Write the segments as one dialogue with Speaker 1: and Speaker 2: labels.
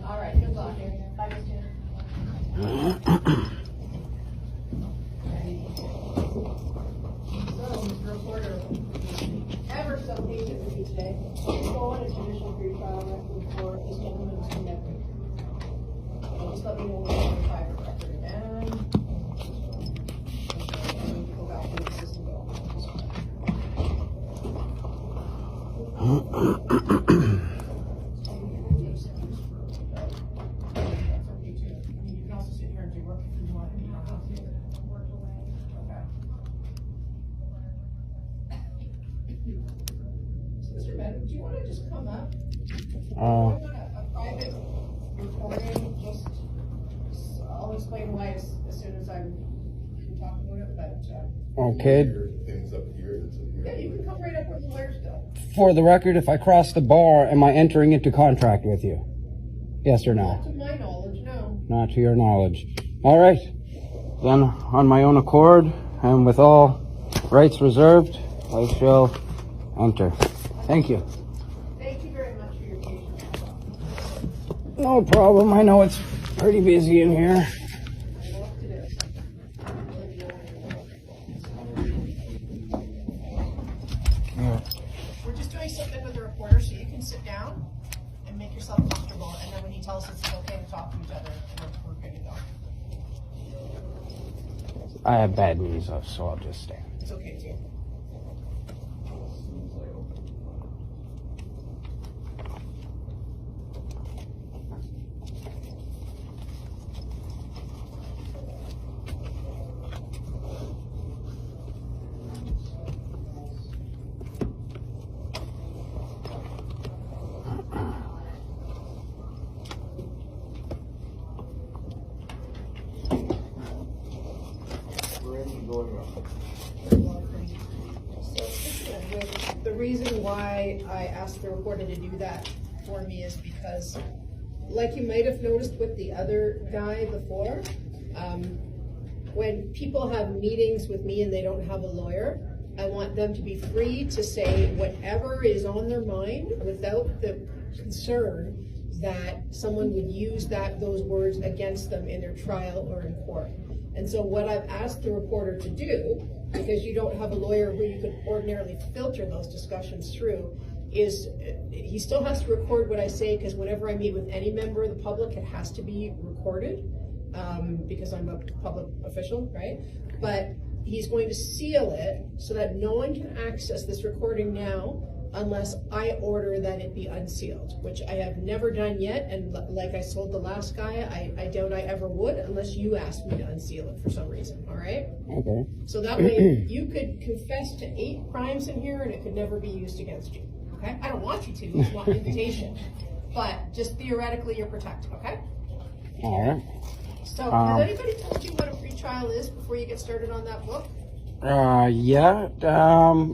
Speaker 1: All right, good luck. Bye, So, Mr. Reporter, ever so patient with you today. Go on a judicial pretrial record for this gentleman's commitment. Just let me know when you're private record and go back to the system. Mr. Bennett, do you want to just come up? I want a private recording, just, I'll explain why as soon as I'm talking about it, but,
Speaker 2: Okay.
Speaker 3: Things up here, that's in
Speaker 1: yeah,
Speaker 3: here.
Speaker 1: you can come right up where the lawyer's still.
Speaker 2: For the record, if I cross the bar, am I entering into contract with you? Yes or
Speaker 1: Not
Speaker 2: no?
Speaker 1: to my knowledge, no.
Speaker 2: Not to your knowledge. All right. Then, on my own accord, and with all rights reserved, I shall enter. Thank you.
Speaker 1: Thank you very much for your patience.
Speaker 2: No problem. I know it's pretty busy in here.
Speaker 1: I know what to do. We're just doing something with the reporter, so you can sit down and make yourself comfortable, and then when he tells us it's okay to talk to each other, we're good to go.
Speaker 2: I have bad knees, so I'll just stay.
Speaker 1: It's okay too. The reason why I asked the reporter to do that for me is because, like you might have noticed with the other guy before, when people have meetings with me and they don't have a lawyer, I want them to be free to say whatever is on their mind without the concern that someone would use those words against them in their trial or in court. And so what I've asked the reporter to do, because you don't have a lawyer who you could ordinarily filter those discussions through, is he still has to record what I say, because whenever I meet with any member of the public, it has to be recorded, because I'm a public official, right? But he's going to seal it so that no one can access this recording now unless I order that it be unsealed, which I have never done yet, and like I told the last guy, I doubt I ever would unless you asked me to unseal it for some reason, all right?
Speaker 2: Okay.
Speaker 1: So that way you could confess to 8 crimes in here and it could never be used against you, okay? I don't want you to, it's not an invitation, but just theoretically you're protected, okay?
Speaker 2: All right.
Speaker 1: So has anybody told you what a pretrial is before you get started on that book?
Speaker 2: Yeah.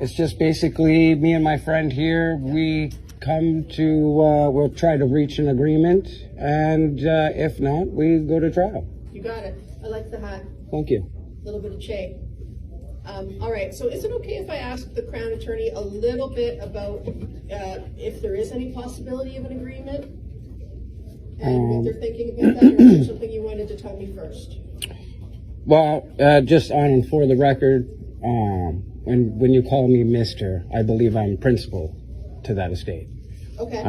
Speaker 2: It's just basically me and my friend here. We come to, we'll try to reach an agreement, and if not, we go to trial.
Speaker 1: You got it. I like the hat.
Speaker 2: Thank you.
Speaker 1: A little bit of Che. All right, so is it okay if I ask the Crown Attorney a little bit about if there is any possibility of an agreement? And what they're thinking about that, or is there something you wanted to tell me first?
Speaker 2: Well, just on and for the record, when you call me Mr., I believe I'm principal to that estate.
Speaker 1: Okay.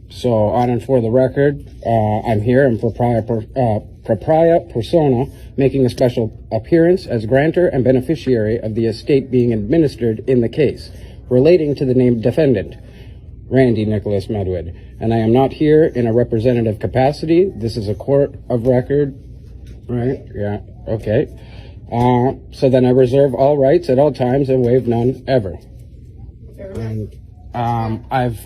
Speaker 2: So on and for the record, I'm here in propria persona, making a special appearance as grantor and beneficiary of the estate being administered in the case relating to the named defendant, Randy Nicholas Medwood. And I am not here in a representative capacity. This is a court of record, right? Yeah. Okay. So then I reserve all rights at all times and waive none ever.
Speaker 1: Fair enough.
Speaker 2: And I've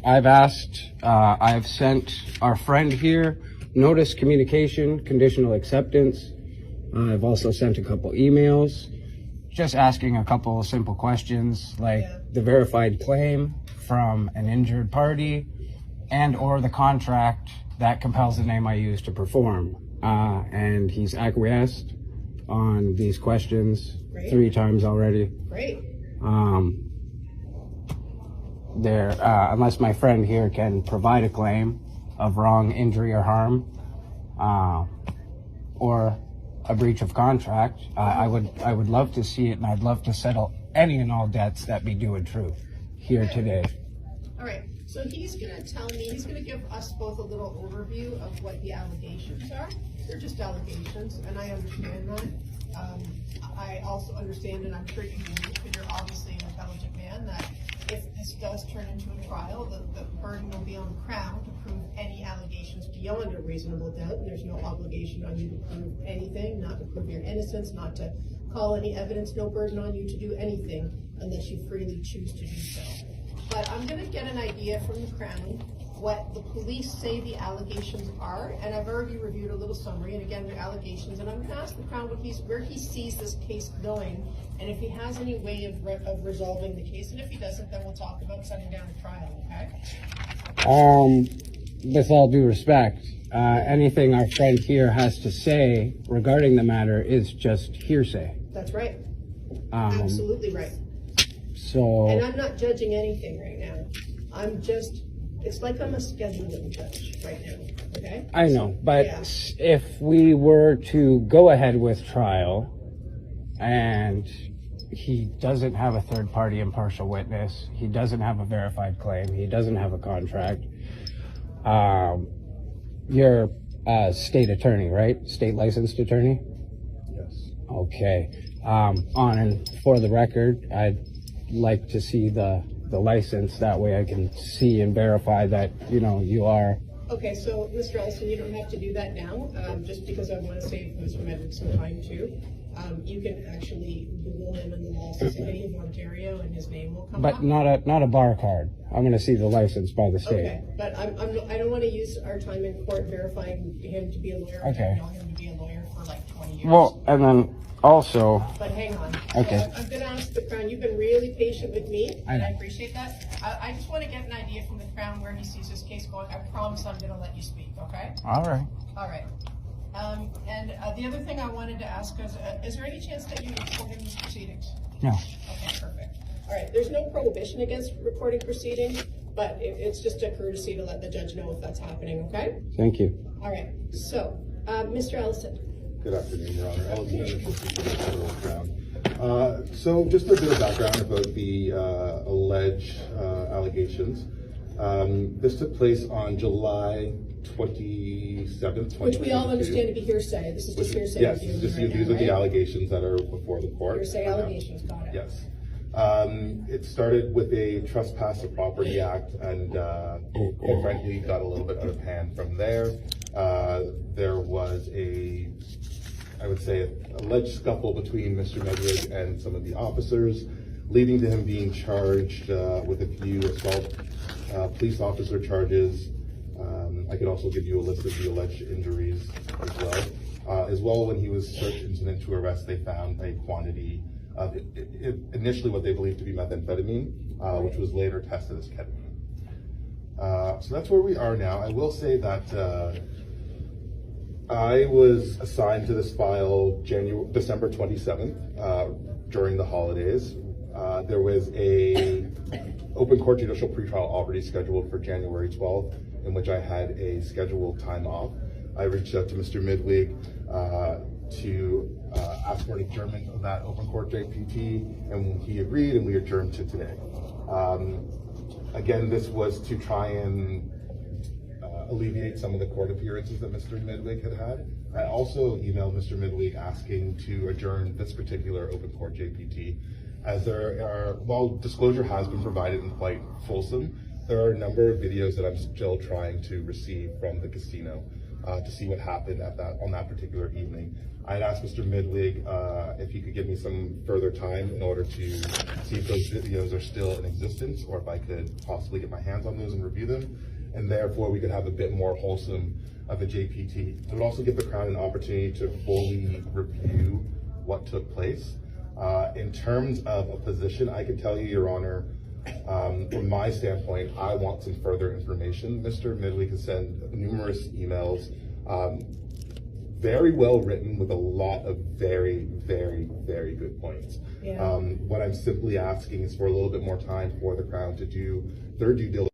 Speaker 2: sent our friend here notice, communication, conditional acceptance. I've also sent a couple emails just asking a couple of simple questions like the verified claim from an injured party and or the contract that compels the name I use to perform. And he's acquiesced on these questions 3 times already.
Speaker 1: Great.
Speaker 2: unless my friend here can provide a claim of wrong injury or harm, or a breach of contract, I would love to see it, and I'd love to settle any and all debts that be due in truth here today.
Speaker 1: All right, so he's gonna give us both a little overview of what the allegations are. They're just allegations, and I understand that. I also understand, and I'm sure you do, because you're obviously an intelligent man, that if this does turn into a trial, the burden will be on the Crown to prove any allegations beyond a reasonable doubt, and there's no obligation on you to prove anything, not to prove your innocence, not to call any evidence, no burden on you to do anything unless you freely choose to do so. But I'm gonna get an idea from the Crown what the police say the allegations are, and I've already reviewed a little summary, and again, they're allegations, and I'm gonna ask the Crown where he sees this case going, and if he has any way of resolving the case, and if he doesn't, then we'll talk about setting down a trial, okay?
Speaker 2: With all due respect, anything our friend here has to say regarding the matter is just hearsay.
Speaker 1: That's right. Absolutely right.
Speaker 2: So.
Speaker 1: And I'm not judging anything right now. It's like I'm a scheduling judge right now, okay?
Speaker 2: I know, but
Speaker 1: yeah.
Speaker 2: If we were to go ahead with trial and he doesn't have a third-party impartial witness, he doesn't have a verified claim, he doesn't have a contract, you're a state attorney, right? State licensed attorney?
Speaker 3: Yes.
Speaker 2: Okay. On and for the record, I'd like to see the license. That way I can see and verify that, you are.
Speaker 1: Okay, so Mr. Ellison, you don't have to do that now, just because I want to save Mr. Medwick some time too. You can actually Google him in the Law Society of Ontario and his name will come up.
Speaker 2: But not a bar card. I'm going to see the license by the state.
Speaker 1: Okay, but I don't want to use our time in court verifying him to be a lawyer.
Speaker 2: Okay.
Speaker 1: I've known him to be a lawyer for like 20 years.
Speaker 2: Well, and then also.
Speaker 1: But hang on.
Speaker 2: Okay.
Speaker 1: So I'm going to ask the Crown. You've been really patient with me,
Speaker 2: I
Speaker 1: and
Speaker 2: know.
Speaker 1: I appreciate that. I just want to get an idea from the Crown where he sees this case going. I promise I'm going to let you speak, okay?
Speaker 2: All right.
Speaker 1: All right. And the other thing I wanted to ask is there any chance that you recorded these proceedings?
Speaker 2: No.
Speaker 1: Okay, perfect. All right, there's no prohibition against recording proceedings, but it's just a courtesy to let the judge know if that's happening, okay?
Speaker 2: Thank you.
Speaker 1: All right, so, Mr. Ellison.
Speaker 3: Good afternoon, Your Honor. Ellison, Assistant to the Federal Crown. So just a bit of background about the alleged allegations. This took place on July 27th,
Speaker 1: Which we all understand to be hearsay. This is just hearsay.
Speaker 3: Yes, these are the allegations that are before the court.
Speaker 1: Hearsay allegations, got it.
Speaker 3: Yes. It started with a Trespass of Property Act, and quite frankly, got a little bit out of hand from there. There was I would say, an alleged scuffle between Mr. Medwick and some of the officers, leading to him being charged with a few assault police officer charges. I could also give you a list of the alleged injuries as well. When he was searched incident to arrest, they found a quantity of initially what they believed to be methamphetamine, which was later tested as ketamine. So that's where we are now. I will say that I was assigned to this file December 27th during the holidays. There was a open court judicial pretrial already scheduled for January 12th, in which I had a scheduled time off. I reached out to Mr. Midwig to ask for an adjournment of that open court JPT, and he agreed, and we adjourned to today. Again, this was to try and alleviate some of the court appearances that Mr. Midwig had. I also emailed Mr. Midwig asking to adjourn this particular open court JPT, as while disclosure has been provided and quite fulsome, there are a number of videos that I'm still trying to receive from the casino to see what happened on that particular evening. I had asked Mr. Midwig if he could give me some further time in order to see if those videos are still in existence, or if I could possibly get my hands on those and review them, and therefore we could have a bit more wholesome of a JPT. It would also give the Crown an opportunity to fully review what took place. In terms of a position, I can tell you, Your Honor, from my standpoint, I want some further information. Mr. Midwig has sent numerous emails, very well written, with a lot of very, very, very good points.
Speaker 1: Yeah.
Speaker 3: What I'm simply asking is for a little bit more time for the Crown to do their due diligence